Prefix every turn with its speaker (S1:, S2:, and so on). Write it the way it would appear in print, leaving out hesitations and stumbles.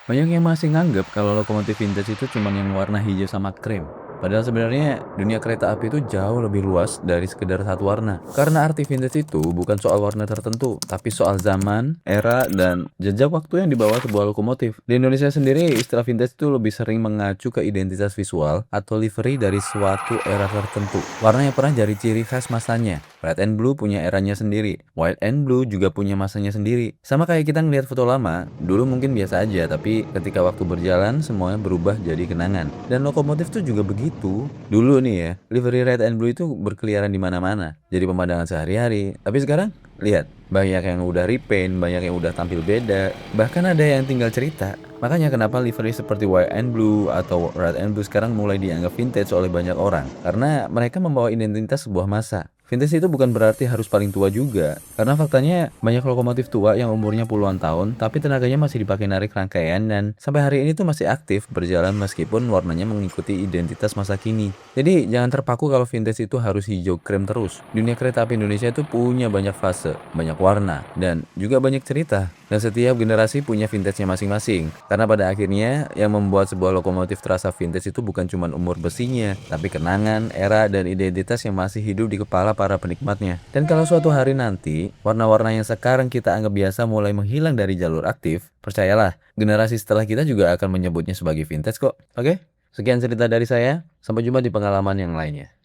S1: Banyak yang masih nganggep kalau lokomotif vintage itu cuman yang warna hijau sama krem. Padahal sebenarnya dunia kereta api itu jauh lebih luas dari sekedar satu warna. Karena arti vintage itu bukan soal warna tertentu, tapi soal zaman, era, dan jejak waktu yang dibawa sebuah lokomotif. Di Indonesia sendiri, istilah vintage itu lebih sering mengacu ke identitas visual atau livery dari suatu era tertentu. Warna yang pernah jadi ciri khas masanya. Red and Blue punya eranya sendiri. White and Blue juga punya masanya sendiri. Sama kayak kita ngeliat foto lama, dulu mungkin biasa aja, tapi ketika waktu berjalan, semuanya berubah jadi kenangan. Dan lokomotif tuh juga begitu. Dulu nih ya, livery Red and Blue itu berkeliaran di mana-mana. Jadi pemandangan sehari-hari. Tapi sekarang, lihat, banyak yang udah repaint, banyak yang udah tampil beda. Bahkan ada yang tinggal cerita. Makanya kenapa livery seperti White and Blue atau Red and Blue sekarang mulai dianggap vintage oleh banyak orang. Karena mereka membawa identitas sebuah masa. Vintage itu bukan berarti harus paling tua juga. Karena faktanya banyak lokomotif tua yang umurnya puluhan tahun, tapi tenaganya masih dipakai narik rangkaian dan sampai hari ini tuh masih aktif berjalan meskipun warnanya mengikuti identitas masa kini. Jadi jangan terpaku kalau vintage itu harus hijau krem terus. Dunia kereta api Indonesia itu punya banyak fase, banyak warna, dan juga banyak cerita. Dan setiap generasi punya vintage-nya masing-masing. Karena pada akhirnya yang membuat sebuah lokomotif terasa vintage itu bukan cuma umur besinya, tapi kenangan, era, dan identitas yang masih hidup di kepala para penikmatnya. Dan kalau suatu hari nanti, warna-warna yang sekarang kita anggap biasa mulai menghilang dari jalur aktif, percayalah, generasi setelah kita juga akan menyebutnya sebagai vintage kok. Oke? Sekian cerita dari saya, sampai jumpa di pengalaman yang lainnya.